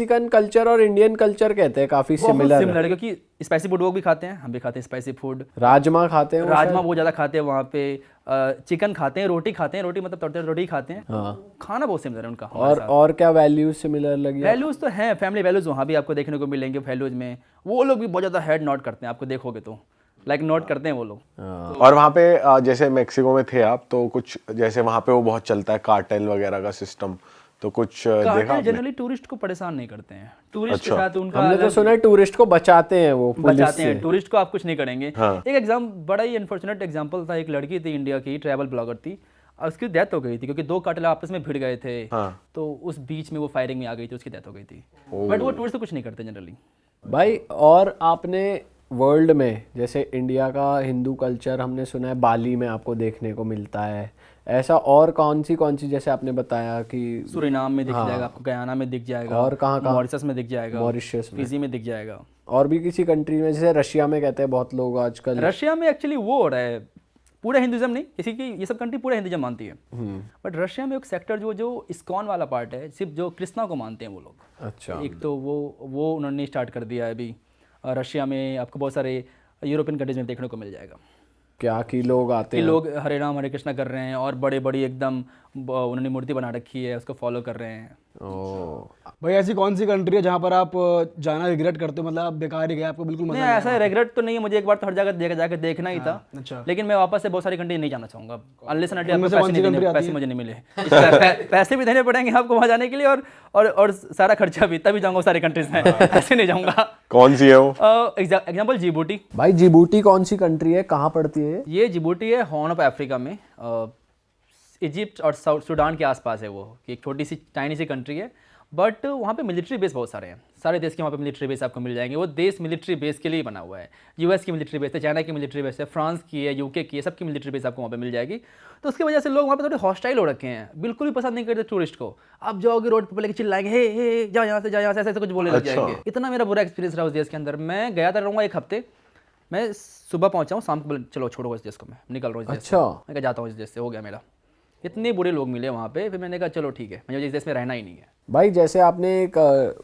Mexican culture और Indian culture कहते हैं काफी सिमिलर सिमिलर है, क्योंकि स्पाइसी फूड वो भी खाते हैं, हम भी खाते हैं स्पाइसी फूड। राजमा खाते हैं वो राजमा शायद? बहुत ज़्यादा खाते हैं वहाँ पे। चिकन खाते हैं, रोटी खाते हैं, रोटी मतलब तड़ते रोटी खाते हैं। हाँ। खाना बहुत सिमिलर है उनका हमारे साथ। और क्या वैल्यूज सिमिलर लगी आपको? वैल्यूज़ तो हैं, फैमिली वैल्यूज़ वहाँ भी आपको देखने को मिलेंगे। वैल्यूज़ में वो लोग भी बहुत ज़्यादा हेड नोट करते हैं, आपको देखोगे तो लाइक नोट करते हैं वो लोग। हाँ। और वहाँ पे जैसे मेक्सिको में थे आप, तो कुछ जैसे वहाँ पे वो बहुत चलता है कार्टेल वगैरह का सिस्टम, तो कुछ देखा कार्टेल आपने? जनरली टूरिस्ट को परेशान नहीं करते हैं, टूरिस्ट के अच्छा। साथ उनका हमने तो अलग सुना है टूरिस्ट को बचाते हैं वो पुलिस बचाते से। हैं। टूरिस्ट को आप कुछ नहीं करेंगे। हाँ। एक एग्जाम बड़ा ही अनफॉर्चुनेट एग्जांपल था, एक लड़की थी इंडिया की, ट्रैवल ब्लॉगर थी, और उसकी डेथ हो गई थी क्योंकि दो कार्टेल आपस में भिड़ गए थे। हाँ। तो उस बीच में वो फायरिंग में आ गई थी, उसकी डेथ हो गई थी। बट वो टूरिस्ट को कुछ नहीं करते जनरली। भाई और आपने वर्ल्ड में जैसे इंडिया का हिंदू कल्चर हमने सुना है बाली में आपको देखने को मिलता है, ऐसा और कौन सी जैसे आपने बताया कि सूरीनाम में दिख जाएगा आपको, गयाना में दिख जाएगा, और कहाँ मॉरिशस में दिख जाएगा, मॉरिशस में, फिजी में दिख जाएगा, और भी किसी कंट्री में जैसे रशिया में कहते हैं बहुत लोग आजकल। रशिया में एक्चुअली वो हो रहा है, पूरा हिंदुज्म नहीं, किसी की ये सब कंट्री पूरा हिंदुज्म मानती है, बट रशिया में एक सेक्टर जो इस्कॉन वाला पार्ट है, सिर्फ जो कृष्णा को मानते हैं वो लोग। अच्छा। एक तो वो उन्होंने स्टार्ट कर दिया है अभी। रशिया में आपको बहुत सारे यूरोपियन कंट्रीज में देखने को मिल जाएगा क्या कि लोग आते कि हैं? लोग हरे राम हरे कृष्णा कर रहे हैं, और बड़े बड़ी एकदम उन्होंने मूर्ति बना रखी है, उसको फॉलो कर रहे हैं। ओ, भाई ऐसी कौन सी कंट्री है जहाँ पर आप जाना रिग्रेट करते हो, मतलब आप बेकार ही गए, आपको बिल्कुल मजा नहीं, ऐसा रिग्रेट तो नहीं है, मुझे एक बार तो हर जगह जाकर देखना ही था। अच्छा। लेकिन मैं वापस से बहुत सारी कंट्री नहीं जाना चाहूंगा अनलेस एंड उनमें से कौन सी country आती पैसे है? मुझे नहीं मिले। पैसे भी देने पड़ेंगे आपको वहाँ जाने के लिए, और सारा खर्चा भी, तभी जाऊंगा सारी कंट्रीज में। ऐसे नहीं जाऊंगा। कौन सी है वो? Example Djibouti. भाई जिबूटी कौन सी कंट्री है, कहाँ पड़ती है ये? ये जिबूटी है हॉर्न ऑफ अफ्रीका में, इजिप्ट और साउथ सूडान के आसपास है वो, कि एक छोटी सी टाइनी सी कंट्री है, बट वहाँ पे मिलिट्री बेस बहुत सारे हैं। सारे देश के वहाँ पे मिलिट्री बेस आपको मिल जाएंगे। वो देश मिलिट्री बेस के लिए बना हुआ है। यूएस की मिलिट्री बेस है, चाइना की मिलिट्री बेस है, फ्रांस की है, यूके की है, सबकी मिलिट्री बेस आपको वहाँ पे मिल जाएगी। तो उसकी वजह से लोग वहाँ पे थोड़े हॉस्टाइल हो रखे हैं, बिल्कुल भी पसंद नहीं करते टूरिस्ट को। आप जाओगे रोड पर लेके चिल्लाएंगे, हे जाओ यहाँ से, जाओ यहाँ से, ऐसे कुछ बोले लग जाएंगे। इतना मेरा बुरा एक्सपीरियंस रहा उस देश के अंदर। मैं गया था, रहूँगा 1 हफ्ते। मैं सुबह पहुँचा हूँ, शाम को बोले चलो छोड़ो इस देश को, मैं निकल रहा हूँ इस देश से। अच्छा। मैं कहा जाता हूँ इस देश से, हो गया मेरा। इतने बुरे लोग मिले वहाँ पे, फिर मैंने कहा चलो ठीक है, मुझे इस देश में रहना ही नहीं है। भाई जैसे आपने एक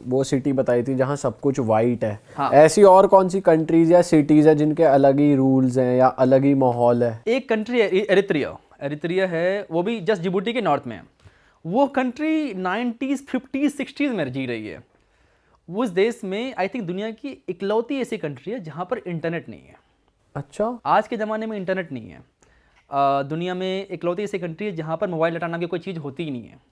वो सिटी बताई थी जहाँ सब कुछ वाइट है, हाँ। ऐसी और कौन सी कंट्रीज या सिटीज है जिनके अलग ही रूल्स हैं या अलग ही माहौल है? एक कंट्री है एरित्रिया है, वो भी जस्ट जिबूटी के नॉर्थ में है। वो कंट्री 90s 50s 60s में जी रही है। उस देश में आई थिंक दुनिया की इकलौती ऐसी कंट्री है जहाँ पर इंटरनेट नहीं है। अच्छा। आज के ज़माने में इंटरनेट नहीं है। दुनिया में इकलौती ऐसी कंट्री है जहाँ पर मोबाइल डाटा नाम की कोई चीज़ होती ही नहीं है।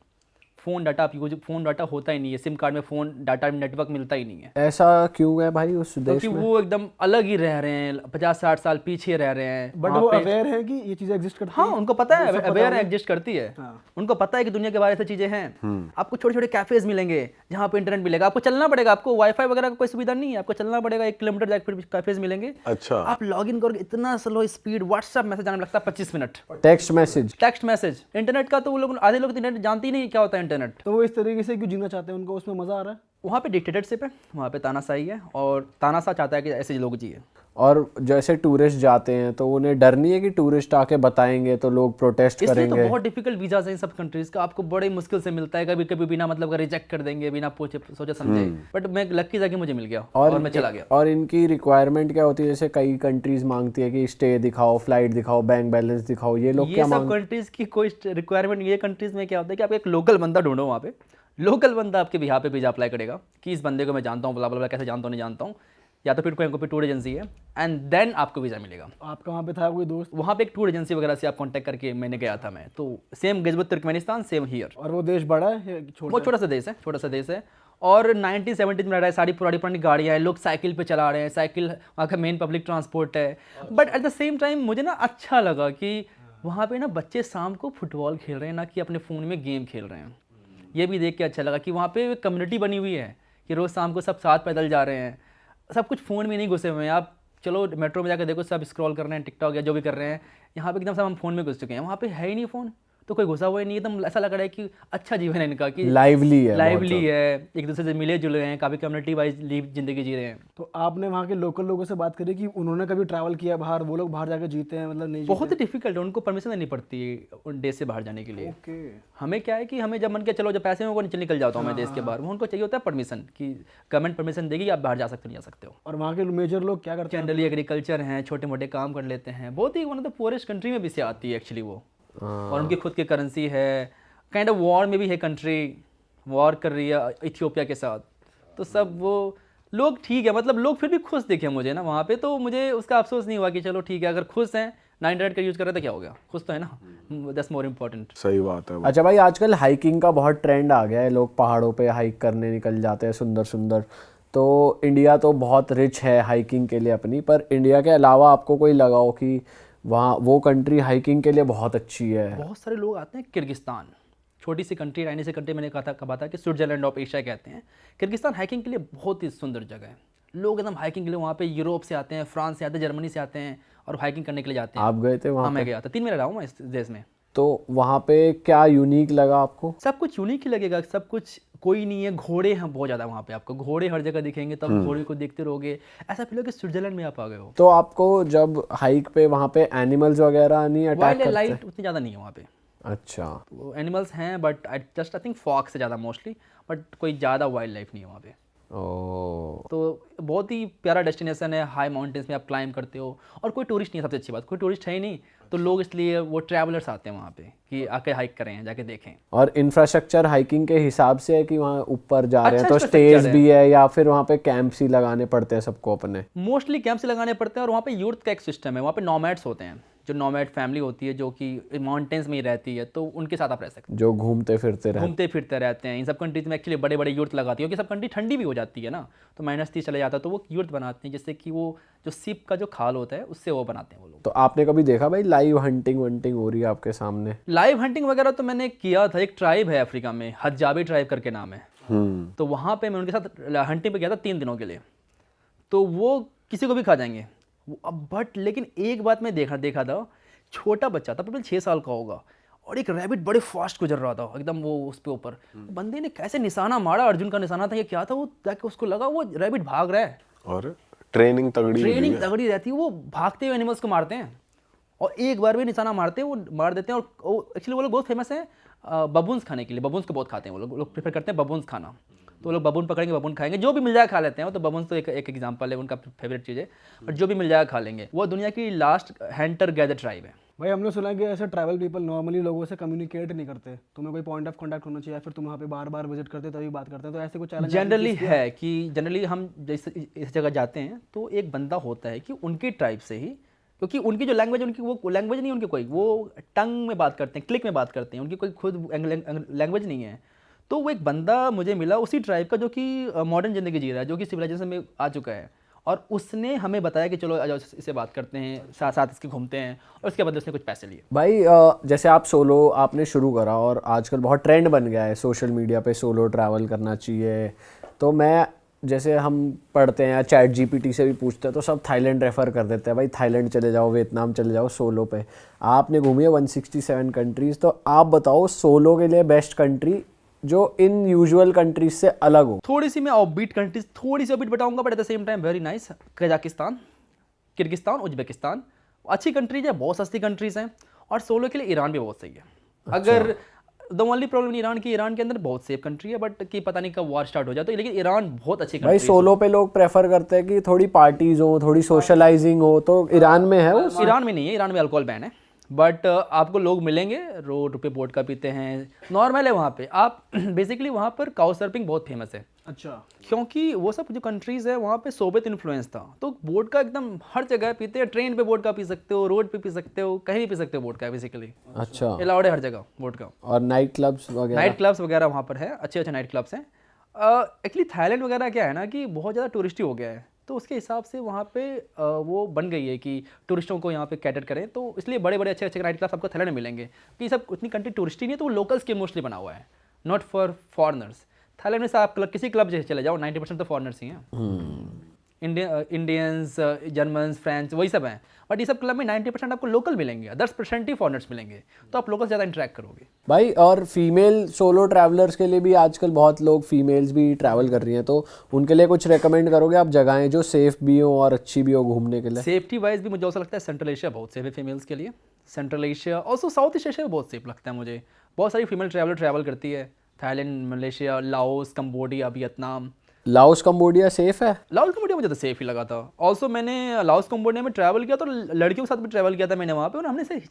फ़ोन डाटा होता ही नहीं है, सिम कार्ड में फ़ोन डाटा नेटवर्क मिलता ही नहीं है। ऐसा क्यों है भाई उस देश क्योंकि में? वो एकदम अलग ही रह रहे हैं, 50-60 साल पीछे रह रहे हैं। बट वहाँ वो पे- अवेयर है कि ये चीजें एग्जिस्ट करती हाँ, हैं? उनको पता है, वो सब पता अवेयर है? एग्जिस्ट करती है। हाँ। उनको पता है कि दुनिया के बारे में चीजें हैं। आपको छोटे छोटे कैफेज मिलेंगे जहाँ पे इंटरनेट मिलेगा। आपको चलना पड़ेगा, आपको वाईफाई वगैरह का कोई सुविधा नहीं है, आपको चलना पड़ेगा 1 किलोमीटर जाकर फिर कैफेज मिलेंगे। अच्छा। आप लॉग इन करोगे, इतना स्लो स्पीड, व्हाट्सएप मैसेज आने में लगता है 25 minute. Text message. Text message, internet का तो वो लोग, आधे लोग तो इंटरनेट जानते ही नहीं क्या होता है इंटरनेट। तो वो इस तरीके से क्यों जीना चाहते हैं, उनको उसमें मजा आ रहा है? वहाँ पे डिक्टेटरशिप है, वहाँ पे तानाशाही है, और तानाशाह चाहता है कि ऐसे लोग जिए। और जैसे टूरिस्ट जाते हैं तो उन्हें डर नहीं है कि टूरिस्ट आके बताएंगे तो लोग प्रोटेस्ट इसलिए तो करेंगे? बहुत डिफिकल्ट वीजाज हैं इन सब कंट्रीज का, आपको बड़े मुश्किल से मिलता है, कभी कभी बिना मतलब का रिजेक्ट कर देंगे, बिना पूछे सोचे समझे। बट मैं लकी था कि मुझे मिल गया और मैं चला गया। और इनकी रिक्वायरमेंट क्या होती है? जैसे कई कंट्रीज मांगती है कि स्टे दिखाओ, फ्लाइट दिखाओ, बैंक बैलेंस दिखाओ, ये लोग ये क्या सब कंट्रीज की कोई रिक्वायरमेंट, ये कंट्रीज में क्या होता है कि आप एक लोकल बंदा ढूंढो वहाँ पे। लोकल बंदा आपके बिहार पे वीजा अप्लाई करेगा कि इस बंदे को मैं जानता हूँ, ब्ला कैसे जानता हूँ नहीं जानता हूँ, या तो फिर कोई टूर एजेंसी है, एंड देन आपको वीज़ा मिलेगा। आपका वहाँ पे था कोई दोस्त? वहाँ पे एक टूर एजेंसी वगैरह से आप कांटेक्ट करके मैंने गया था मैं, तो same Gilgit Turkmenistan, same here. और वो देश बड़ा है या छोटा? वो छोटा सा देश है, और 1970s में रह रहा है। सारी पुरानी गाड़ियाँ हैं, लोग साइकिल पे चला रहे हैं, साइकिल वहाँ का मेन पब्लिक ट्रांसपोर्ट है। But at the same time मुझे ना अच्छा लगा कि वहाँ पे ना बच्चे शाम को फुटबॉल खेल रहे हैं, ना कि अपने फ़ोन में गेम खेल रहे हैं। ये भी देख के अच्छा लगा कि वहाँ पे कम्युनिटी बनी हुई है कि रोज़ शाम को सब साथ पैदल जा रहे हैं, सब कुछ फ़ोन में नहीं घुसे हुए हैं। आप चलो मेट्रो में जाकर देखो, सब स्क्रॉल कर रहे हैं, टिकटॉक या जो भी कर रहे हैं। यहाँ पे एकदम सब हम फ़ोन में घुस चुके हैं, वहाँ पे है ही नहीं फ़ोन। तो कोई घुसा हुआ ही नहीं, एकदम ऐसा लग रहा है कि अच्छा जीवन है इनका, कि लाइवली है, बहुत लाइवली है, एक दूसरे से मिले जुले हैं, काफ़ी कम्युनिटी वाइज जिंदगी जी रहे हैं। तो आपने वहाँ के लोकल लोगों से बात करी कि उन्होंने कभी ट्रैवल किया बाहर, वो लोग बाहर जाके जीते हैं मतलब नहीं बहुत ही डिफिकल्ट है, उनको परमिशन लेनी पड़ती है उन देश से बाहर जाने के लिए। ओके। हमें क्या है कि हमें जब मन के चलो, जब पैसे में वो निकल जाता हूँ मैं देश के बाहर, वो उनको चाहिए होता है परमिशन, कि गवर्नमेंट परमिशन देगी आप बाहर जा सकते हो, नहीं जा सकते हो। और वहाँ के मेजर लोग क्या करते हैं? जनरली एग्रीकल्चर हैं, छोटे मोटे काम कर लेते हैं, बहुत ही one of the poorest country में भी से आती है एक्चुअली वो। और उनकी खुद की करेंसी है, काइंड ऑफ वॉर में भी है कंट्री, वॉर कर रही है इथियोपिया के साथ। तो सब वो लोग ठीक है, मतलब लोग फिर भी खुश दिखे मुझे ना वहाँ पे, तो मुझे उसका अफसोस नहीं हुआ कि चलो ठीक है, अगर खुश हैं, 9 का यूज़ कर रहे तो क्या हो गया, खुश तो है ना, दैट्स मोर इम्पोर्टेंट। सही बात है। अच्छा भाई, आजकल हाइकिंग का बहुत ट्रेंड आ गया है, लोग पहाड़ों पे हाइक करने निकल जाते हैं, सुंदर सुंदर। तो इंडिया तो बहुत रिच है हाइकिंग के लिए अपनी, पर इंडिया के अलावा आपको कोई लगा हो कि वहाँ वो कंट्री हाइकिंग के लिए बहुत अच्छी है? बहुत सारे लोग आते हैं किर्गिस्तान, छोटी सी कंट्री, टाइनी सी कंट्री, मैंने कहा था कि स्विट्जरलैंड ऑफ एशिया कहते हैं। किर्गिस्तान हाइकिंग के लिए बहुत ही सुंदर जगह है, लोग एकदम हाइकिंग के लिए वहाँ पे यूरोप से आते हैं, फ्रांस से आते हैं, जर्मनी से आते हैं और हाइकिंग करने के लिए जाते हैं। आप गए थे वहाँ? हाँ मैं गया था, 3 महीने रहा हूँ मैं इस देश में। तो वहाँ पे क्या यूनिक लगा आपको? सब कुछ यूनिक ही लगेगा, सब कुछ कोई नहीं है। घोड़े हैं बहुत ज़्यादा वहाँ पे, आपको घोड़े हर जगह दिखेंगे, तब घोड़े को देखते रहोगे, ऐसा फील हो कि स्विट्जरलैंड में आप आ गए हो। तो आपको जब हाइक पे वहाँ पे एनिमल्स वगैरह नहीं अटैक वाइल्ड करते? लाइफ उतनी ज़्यादा नहीं है वहाँ पे, अच्छा। तो एनिमल्स हैं बट आई थिंक फॉक्स से ज़्यादा मोस्टली, बट कोई ज़्यादा वाइल्ड लाइफ नहीं है वहाँ पे। ओ, तो बहुत ही प्यारा डेस्टिनेशन है, हाई माउंटेन्स में आप क्लाइंब करते हो, और कोई टूरिस्ट नहीं है, सबसे अच्छी बात कोई टूरिस्ट है ही नहीं, तो लोग इसलिए वो ट्रैवलर्स आते हैं वहाँ पे कि आके हाइक करें, जाके देखें। और इंफ्रास्ट्रक्चर हाइकिंग के हिसाब से है कि वहाँ ऊपर जा रहे हैं अच्छा तो infrastructure स्टेज है। भी है, या फिर वहाँ पे कैंप्स ही लगाने पड़ते हैं सबको अपने? मोस्टली कैंप से लगाने पड़ते हैं, और वहाँ पे यूथ का एक सिस्टम है, वहाँ पे नॉमैड्स होते हैं, जो नॉमैड फैमिली होती है जो कि माउंटेन्स में ही रहती है, तो उनके साथ आप रह सकते जो घूमते फिरते हैं, रहे। घूमते फिरते रहते हैं। इन सब कंट्रीज में एक्चुअली बड़े बड़े यूर्ट लगाती है, क्योंकि सब कंट्री ठंडी भी हो जाती है ना, तो -30 चले जाता है, तो वो यूर्ट बनाते हैं, जिससे कि वो जो सिप का जो खाल होता है उससे वो बनाते हैं वो लोग। तो आपने कभी देखा भाई लाइव हंटिंग वंटिंग हो रही है आपके सामने? लाइव हंटिंग वगैरह तो मैंने किया था, एक ट्राइब है अफ्रीका में, हजाबी ट्राइब करके नाम है, तो वहाँ पे मैं उनके साथ हंटिंग पे गया था 3 दिनों के लिए। तो वो किसी को भी खा जाएंगे अब, बट लेकिन एक बात मैं देखा था, छोटा बच्चा था, प्रॉब्लम 6 साल का होगा, और एक रैबिट बड़े फास्ट गुजर रहा था एकदम वो उस पे ऊपर, बंदे ने कैसे निशाना मारा, अर्जुन का निशाना था ये क्या था, वो जाके उसको लगा वो रैबिट भाग रहा है। और ट्रेनिंग ट्रेनिंग तगड़ी रहती है, वो भागते हुए एनिमल्स को मारते हैं, और एक बार भी निशाना मारते हैं वो मार देते हैं। और एक्चुअली वो लोग बहुत फेमस हैं बबून्स खाने के लिए, बबून्स को बहुत खाते हैं वो लोग प्रेफर करते हैं बबून्स खाना, तो वो लोग बबून पकड़ेंगे, बबून खाएंगे, जो भी मिल जाए खा लेते हैं। वो तो बबून्स तो एक एग्जांपल है, उनका फेवरेट चीज़ है, और जो भी मिल जाए खा लेंगे। वो दुनिया की लास्ट हंटर गैदर ट्राइब है। भाई हमने सुना है कि ऐसे ट्रैवल पीपल नॉर्मली लोगों से कम्युनिकेट नहीं करते, तुम्हें कोई पॉइंट ऑफ कांटेक्ट होना चाहिए, फिर तुम वहाँ पे बार बार विजिट करते तभी बात करते हैं, तो ऐसे कुछ चैलेंज जनरली है कि जनरली हम जैसे इस जगह जाते हैं तो एक बंदा होता है कि उनकी ट्राइब से ही, क्योंकि उनकी जो लैंग्वेज, उनकी वो लैंग्वेज नहीं है उनकी कोई, वो टंग में बात करते हैं, क्लिक में बात करते हैं, उनकी कोई खुद लैंग्वेज नहीं है। तो वो एक बंदा मुझे मिला उसी ट्राइब का, जो कि मॉडर्न ज़िंदगी जी रहा है, जो कि सिविलाइजेशन में आ चुका है, और उसने हमें बताया कि चलो आ जाओ इससे बात करते हैं, साथ साथ इसके घूमते हैं, और उसके बाद उसने कुछ पैसे लिए। भाई जैसे आप सोलो आपने शुरू करा, और आजकल बहुत ट्रेंड बन गया है सोशल मीडिया पे सोलो ट्रैवल करना चाहिए, तो मैं जैसे हम पढ़ते हैं या चैट जीपीटी से भी पूछते हैं तो सब थाईलैंड रेफ़र कर देते हैं, भाई थाईलैंड चले जाओ, वियतनाम चले जाओ सोलो पे। आपने घूमी है 167 कंट्रीज़, तो आप बताओ सोलो के लिए बेस्ट कंट्री जो इन यूजुअल कंट्रीज से अलग हो। थोड़ी सी मैं ऑफबीट कंट्रीज थोड़ी सी ऑफबीट बताऊंगा, but at the same time very nice. Kazakhstan, Kyrgyzstan, Uzbekistan अच्छी कंट्रीज है, बहुत सस्ती कंट्रीज हैं, और सोलो के लिए ईरान भी बहुत सही है। अगर द ओनली प्रॉब्लम ईरान की, ईरान के अंदर बहुत सेफ कंट्री है, बट कि पता नहीं कब वॉर स्टार्ट हो जाए, तो लेकिन ईरान बहुत अच्छी भाई कंट्री सोलो पे लोग प्रेफर करते हैं कि थोड़ी पार्टीज हो, थोड़ी सोशलाइजिंग हो, तो ईरान में है वो? ईरान में नहीं है, ईरान में अल्कोहल बैन है, बट आपको लोग मिलेंगे रोड पे वोडका पीते हैं, नॉर्मल है वहाँ पे। आप बेसिकली वहाँ पर काउ सर्फिंग बहुत फेमस है। अच्छा। क्योंकि वो सब जो कंट्रीज़ है वहाँ पे सोवियत इन्फ्लुएंस था, तो वोडका एकदम हर जगह पीते हैं, ट्रेन पे वोडका पी सकते हो, रोड पे पी सकते हो, कहीं भी पी सकते हो वोडका, बेसिकली अच्छा, अलाउड है हर जगह वोडका। और नाइट क्लब्स वगैरह? नाइट क्लब्स वगैरह वहाँ पर है, अच्छे अच्छे नाइट क्लब्स हैं। एक्चुअली थाईलैंड वगैरह क्या है ना कि बहुत ज़्यादा टूरिस्टी हो गया है, तो उसके हिसाब से वहाँ पे वो बन गई है कि टूरिस्टों को यहाँ पे कैटर करें, तो इसलिए बड़े बड़े अच्छे अच्छे नाइट क्लब्स आपको थाईलैंड में मिलेंगे, कि सब उतनी कंट्री टूरिस्टी नहीं है, तो वो लोकल्स के मोस्टली बना हुआ है, नॉट फॉर फॉरनर्स। थाईलैंड में से आप किसी क्लब जैसे चले जाओ, 90% तो फॉरनर्स ही हैं। इंडियंस, जर्मन्स, फ्रेंच, वही सब हैं। बट ये सब क्लब में 90% आपको लोकल मिलेंगे, 10% ही फॉरेनर्स मिलेंगे, तो आप लोगों से ज़्यादा इंटरेक्ट करोगे। भाई और फीमेल सोलो ट्रैवलर्स के लिए भी आजकल बहुत लोग फीमेल्स भी ट्रैवल कर रही हैं, तो उनके लिए कुछ रेकमेंड करोगे आप जगहें जो सेफ भी हो और अच्छी भी हो घूमने के लिए? सेफ्टी वाइज भी मुझे ऐसा लगता है सेंट्रल एशिया बहुत सेफ है फीमेल्स के लिए। Central Asia also south east Asia बहुत सेफ लगता है मुझे। बहुत सारी फीमेल ट्रैवल करती है, Thailand, Malaysia, Laos, Cambodia, Vietnam. Laos Cambodia safe है? लाओस कंबोडिया मुझे तो सेफ ही लगा था। ऑल्सो मैंने लाओस कंबोडिया में ट्रैवल किया तो लड़कियों के साथ भी ट्रैवल किया था मैंने वहाँ पे, और हमने से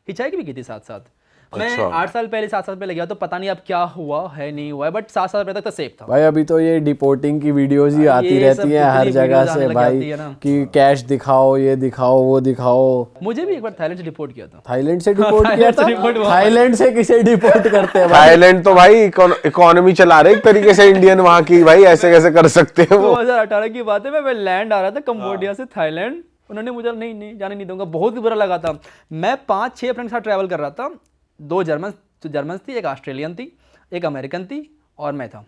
हिचाइक भी की थी साथ साथ। मैं 8 साल पहले 7 साल पहले गया तो पता नहीं अब क्या हुआ है नहीं हुआ है, बट 7 साल पहले तक तो सेफ था भाई। अभी तो ये डिपोर्टिंग की वीडियोस ही आती ये रहती सब हैं हर कितनी जगह वीडियोस से आने लग भाई, जाती है ना। कि कैश दिखाओ, ये दिखाओ, वो दिखाओ। मुझे भी एक बार थाईलैंड से डिपोर्ट किया था। थाईलैंड से डिपोर्ट किया थाईलैंड से डिपोर्ट था? हुआ। थाईलैंड से किसे डिपोर्ट करते हैं भाई? थाईलैंड तो भाई इकोनॉमी चला रहे एक तरीके से इंडियन वहां की, भाई ऐसे कैसे कर सकते हैं वो। 2018 की बात है, मैं लैंड आ रहा था कंबोडिया से थाईलैंड, उन्होंने मुझे नहीं जाने नहीं दूंगा, बहुत ही बुरा लगा था। मैं 5-6 फ्रेंड के साथ ट्रैवल कर रहा था, 2 जर्मन थी, एक ऑस्ट्रेलियन थी, एक अमेरिकन थी और मैं था।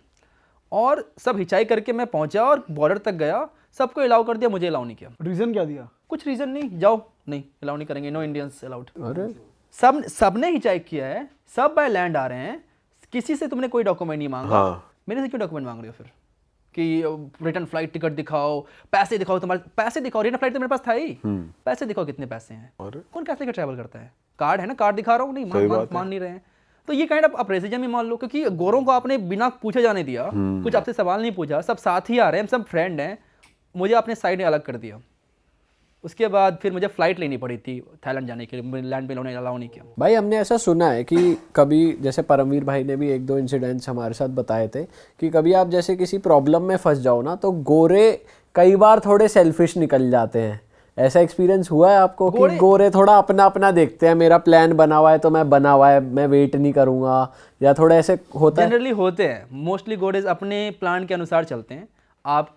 और सब हिचाई करके मैं पहुंचा और बॉर्डर तक गया, सबको अलाउ कर दिया, मुझे अलाउ नहीं किया। रीज़न क्या दिया? कुछ रीज़न नहीं, जाओ, नहीं अलाउ नहीं करेंगे, नो इंडियंस अलाउड। अरे सबने हिचाई किया है, सब बाय लैंड आ रहे हैं, किसी से तुमने कोई डॉक्यूमेंट नहीं मांगा। हाँ। मेरे से क्यों डॉक्यूमेंट मांग रहे हो फिर कि रिटर्न फ्लाइट टिकट दिखाओ, पैसे दिखाओ, तुम्हारे पैसे दिखाओ, रिटर्न फ्लाइट तो मेरे पास था ही, पैसे दिखाओ कितने पैसे हैं। अरे कौन कैसे लेकर ट्रैवल करता है? कार्ड है ना, कार्ड दिखा रहा हूँ, नहीं मान नहीं रहे हैं। तो ये काइंड ऑफ आप रेसिज्म ही मान लो, क्योंकि गोरों को आपने बिना पूछे जाने दिया, कुछ आपसे सवाल नहीं पूछा, सब साथ ही आ रहे हैं, सब फ्रेंड हैं, मुझे आपने साइड में अलग कर दिया। उसके बाद फिर मुझे फ़्लाइट लेनी पड़ी थी थाईलैंड जाने के लिए, लैंड पे अलाउ नहीं किया। भाई हमने ऐसा सुना है कि कभी, जैसे परमवीर भाई ने भी 1-2 इंसिडेंट्स हमारे साथ बताए थे, कि कभी आप जैसे किसी प्रॉब्लम में फंस जाओ ना, तो गोरे कई बार थोड़े सेल्फिश निकल जाते हैं। ऐसा एक्सपीरियंस हुआ है आपको कि गोरे थोड़ा अपना अपना देखते हैं, मेरा प्लान बना हुआ है तो मैं बना हुआ है, मैं वेट नहीं करूँगा, या थोड़ा ऐसे होता है? जनरली होते हैं, मोस्टली गोरेज अपने प्लान के अनुसार चलते हैं। आप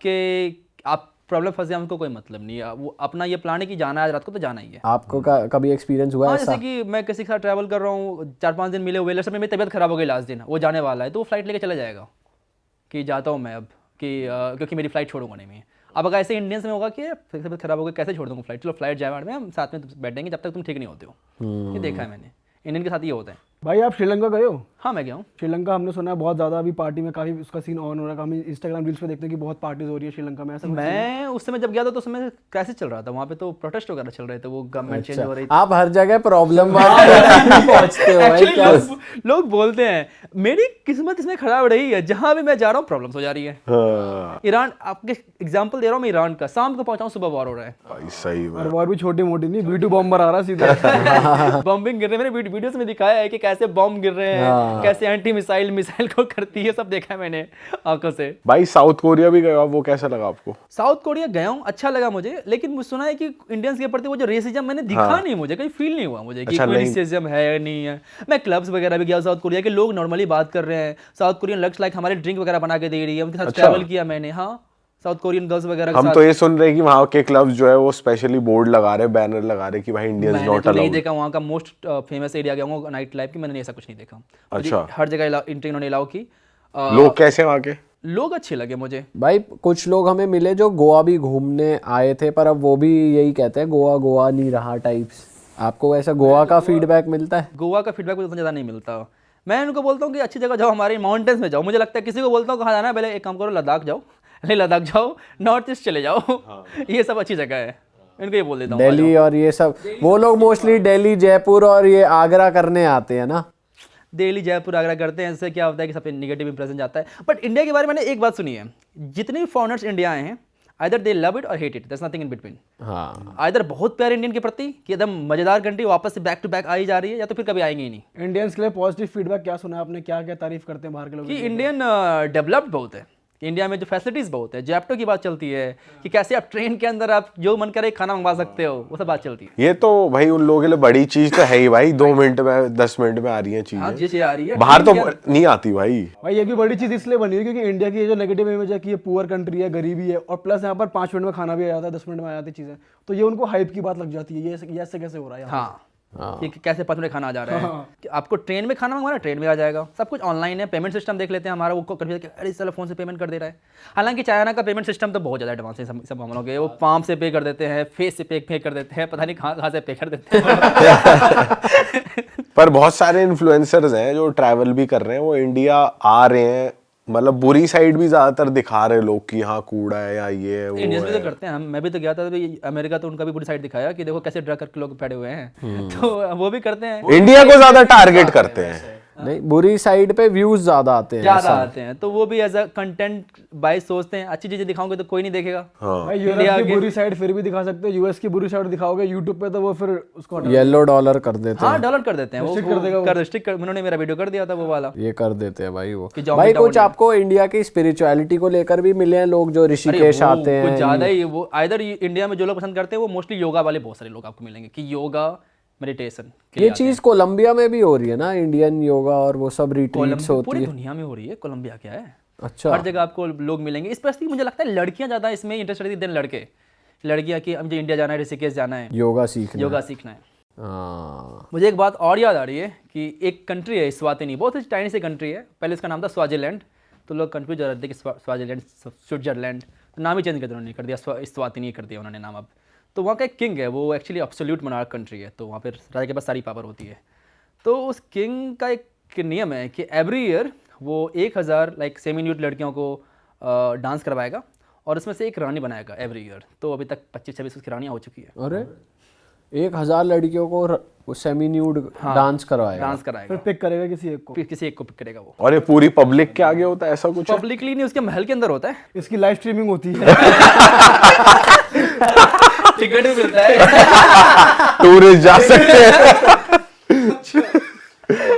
प्रॉब्लम फंसे हैं, उनको कोई मतलब नहीं है, वो अपना ये प्लान है कि जाना है आज रात को तो जाना ही है। आपको कभी एक्सपीरियंस हुआ हाँ, ऐसा? जैसे कि मैं किसी के साथ ट्रैवल कर रहा हूँ, 4-5 दिन मिले हुए, लास्ट में मेरी तबीयत खराब हो गई, लास्ट दिन वो जाने वाला है, तो वो फ्लाइट लेके चला जाएगा कि जाता हूँ मैं अब, कि क्योंकि मेरी फ्लाइट छोड़ूंगा नहीं मैं। अब अगर ऐसे इंडियंस में होगा कि फिर तबीयत खराब हो गई, कैसे छोड़ दूँगा फ्लाइट, चलो फ्लाइट जाए में हम साथ में बैठेंगे जब तक तुम ठीक नहीं होते हो। ये देखा है मैंने, इंडियन के साथ ये होता है। भाई आप श्रीलंका गए हो? हाँ मैं गया हूँ। श्रीलंका हमने सुना है बहुत ज़्यादा अभी पार्टी में काफ़ी उसका सीन ऑन हो रहा है, हम इंस्टाग्राम रील्स पे देखते हैं कि बहुत पार्टीज हो रही है श्रीलंका में, ऐसा कुछ? मैं उस समय जब गया था तो उस समय क्राइसिस चल रहा था वहाँ पे, तो प्रोटेस्ट वगैरह चल रहे थे, वो गवर्नमेंट चेंज हो रही थी। आप हर जगह प्रॉब्लम पहुंचते हो भाई, Actually, क्या? लोग बोलते हैं मेरी किस्मत इसमें खराब रही है, जहाँ भी मैं जा रहा हूँ प्रॉब्लम्स हो जा रही है। हाँ ईरान, आपके एग्जांपल दे रहा हूँ मैं ईरान का, शाम को पहुंचा हूँ, सुबह वॉर हो रहा है। भाई सही में। और वो भी छोटी मोटी नहीं, B2 बॉम्बर आ रहा है सीधे। बॉम्बिंग गिर रहे हैं, मैंने वीडियोस में दिखाया है कि कैसे बॉम्ब गिर रहे हैं, कैसे एंटी मिसाइल को करती है, सब देखा है मैंने आंखों से। भाई साउथ कोरिया भी गए हो आप, वो कैसा लगा आपको? साउथ कोरिया गया हूँ, अच्छा लगा मुझे, लेकिन मुझे सुना है कि इंडियंस के प्रति वो जो रेसिज्म मैंने दिखा नहीं, मुझे कहीं फील नहीं हुआ मुझे कि अच्छा, कोई नहीं। रेसिज्म है या नहीं है। मैं क्लब्स वगैरह भी गया साउथ कोरिया के, लोग नॉर्मली बात कर रहे हैं, साउथ कोरियन लग्स लाइक हमारे ड्रिंक वगैरह बना के दे रही है, उनके साथ अच्छा। ट्रैवल किया मैंने। हाँ, साउथ कोरियन गर्ल्स वगैरह के हम साथ। तो ये सुन रहे हैं कि वहाँ के क्लब्स जो है वो स्पेशली बोर्ड लगा रहे, बैनर लगा रहे कि भाई इंडियंस मैंने नॉट तो नहीं अलाउड। देखा वहाँ का मोस्ट फेमस एरिया गया हूँ नाइट लाइफ की, मैंने ऐसा कुछ नहीं देखा। अच्छा। मुझे हर जगह एंट्री इन्होंने अलाउ की। लोग कैसे वहाँ के? लोग अच्छे लगे मुझे। भाई कुछ लोग हमें मिले जो गोवा भी घूमने आए थे, पर अब वो भी यही कहते हैं गोवा नहीं रहा टाइप्स। आपको ऐसा गोवा का फीडबैक मिलता है? गोवा का फीडबैक मुझे उतना ज़्यादा नहीं मिलता। मैं उनको बोलता हूँ कि अच्छी जगह जाओ, हमारे माउंटेन्स में जाओ। मुझे लगता है किसी को बोलता हूँ कहाँ जाना है, पहले एक काम करो लद्दाख जाओ, नहीं लद्दाख जाओ, नॉर्थ ईस्ट चले जाओ, ये सब अच्छी जगह है, इनको ये बोल देता हूँ। दिल्ली और ये सब, वो लोग मोस्टली दिल्ली, जयपुर और ये आगरा करने आते हैं ना। दिल्ली, जयपुर, आगरा करते हैं, इससे क्या होता है कि सब पे नेगेटिव इंप्रेशन जाता है। बट इंडिया के बारे में मैंने एक बात सुनी है, जितने भी फॉरेनर्स इंडिया आए हैं, either they love it or hate it, there is nothing in between. हाँ, आइदर बहुत प्यार इंडियन के प्रति कि एकदम मजेदार कंट्री वापस से बैक टू बैक आई जा रही है, या तो फिर कभी आएंगे ही नहीं। इंडियंस के लिए पॉजिटिव फीडबैक क्या सुना आपने, क्या क्या तारीफ करते हैं बाहर के लोग? कि इंडियन डेवलप्ड बहुत है, कि इंडिया में जो फैसिलिटीज़ बहुत है, जैप्टो की बात चलती है कि कैसे आप ट्रेन के अंदर आप जो मन करे खाना मंगवा सकते हो, वो सब बात चलती है। ये तो भाई उन लोगों के लिए बड़ी चीज तो है ही भाई, 2 मिनट में 10 मिनट में आ रही है हाँ, चीजें, ये आ रही है बाहर तो नहीं आती भाई। भाई ये भी बड़ी चीज़ इसलिए बनी है क्योंकि इंडिया की ये जो नेगेटिव इमेज है कि ये पुअर कंट्री है, गरीबी है, और प्लस यहाँ पर 5 मिनट में खाना भी आ जाता है, 10 मिनट में आ जाती चीज़ें, तो ये उनको हाइप की बात लग जाती है। ये ऐसे कैसे हो रहा है यहाँ? हाँ, कि कैसे 5 मिनट खाना आ जा रहा है। कि आपको ट्रेन में खाना मंगवाना, ट्रेन में आ जाएगा, सब कुछ ऑनलाइन है। पेमेंट सिस्टम देख लेते हैं हमारा, वो कन्फ्यूज अरे चलो फ़ोन से पेमेंट कर दे रहा है। हालांकि चाइना का पेमेंट सिस्टम तो बहुत ज़्यादा एडवांस है सब मामलों के। वो पाम से पे कर देते हैं, फेस से पे कर देते हैं, पता नहीं कहाँ से पे कर देते हैं। पर बहुत सारे इन्फ्लुएंसर्स हैं जो ट्रैवल भी कर रहे हैं, वो इंडिया आ रहे हैं, मतलब बुरी साइड भी ज्यादातर दिखा रहे हैं लोग कि यहाँ कूड़ा है या ये है वो इंडियंस भी है। तो करते हैं। मैं भी तो गया था तो अमेरिका, तो उनका भी पूरी साइड दिखाया कि देखो कैसे ड्रग करके लोग पड़े हुए हैं। तो वो भी करते हैं, इंडिया को ज्यादा टारगेट करते हैं। नहीं, बुरी साइड पे व्यूज ज्यादा आते हैं। ज़्यादा आते हैं, तो वो भी एज अ कंटेंट बाय सोचते हैं। अच्छी चीज़ें दिखाओगे तो कोई नहीं देखेगा। भाई यूरोप की बुरी साइड फिर भी दिखा सकते हो, यूएस की बुरी साइड दिखाओगे यूट्यूब पे तो वो फिर उसको हटा येलो डॉलर कर देते हैं। हाँ, डाउनलोड कर देते हैं वो, कर देगा वो। रिस्ट्रिक्ट कर, उन्होंने मेरा वीडियो कर दिया था वो वाला। ये कर देते हैं भाई वो। कि जाओ भाई बेटा कुछ आपको इंडिया की स्पिरिचुअलिटी को लेकर भी मिले हैं लोग जो ऋषिकेश आते हैं? कुछ ज़्यादा ही वो इधर इंडिया में जो लोग पसंद करते हैं वो मोस्टली योगा वाले बहुत सारे लोग आपको मिलेंगे कि योगा मेडिटेशन के ये लिए आते चीज कोलंबिया में भी हो रही है ना, इंडियन योगा और वो सब रिट्रीट्स कोलंबिया होती पूरी है। दुनिया में हो रही है। कोलंबिया क्या है, अच्छा, हर जगह आपको लोग मिलेंगे। स्पेशली मुझे लगता है लड़कियां ज़्यादा इसमें इंटरेस्टेड थी देन लड़के। लड़कियां कि मुझे इंडिया जाना है, ऋषिकेश जाना है, योगा सीखना। योगा सीखना है। हाँ, मुझे एक बात और याद आ रही है कि एक कंट्री है स्वातिनी, बहुत ही टाइनी सी कंट्री है। पहले इसका नाम था स्वाजिलैंड, तो लोग कंफ्यूज हो रहे थे कि स्वाजिलैंड स्विट्जरलैंड, तो नाम ही चेंज कर दिया उन्होंने, कर दिया स्वातिनी कर दिया उन्होंने नाम अब। तो वहाँ का एक किंग है, वो एक्चुअली एब्सोल्यूट मोनार्क कंट्री है, तो वहाँ पर राजा के पास सारी पावर होती है। तो उस किंग का एक नियम है कि एवरी ईयर वो 1000 लाइक सेमी न्यूड लड़कियों को डांस करवाएगा और उसमें से एक रानी बनाएगा एवरी ईयर। तो अभी तक 25-26 उसकी रानियाँ हो चुकी है। अरे 1000 लड़कियों को सेमी न्यूड डांस करवाएगा। डांस कराएगा, फिर पिक करेगा किसी एक को। किसी एक को पिक करेगा वो। और ये पूरी पब्लिक के आगे होता है ऐसा कुछ है? पब्लिकली नहीं, उसके महल के अंदर होता है। इसकी लाइव स्ट्रीमिंग होती है। टिकट भी मिलता है। टूरिस्ट जा सकते हैं।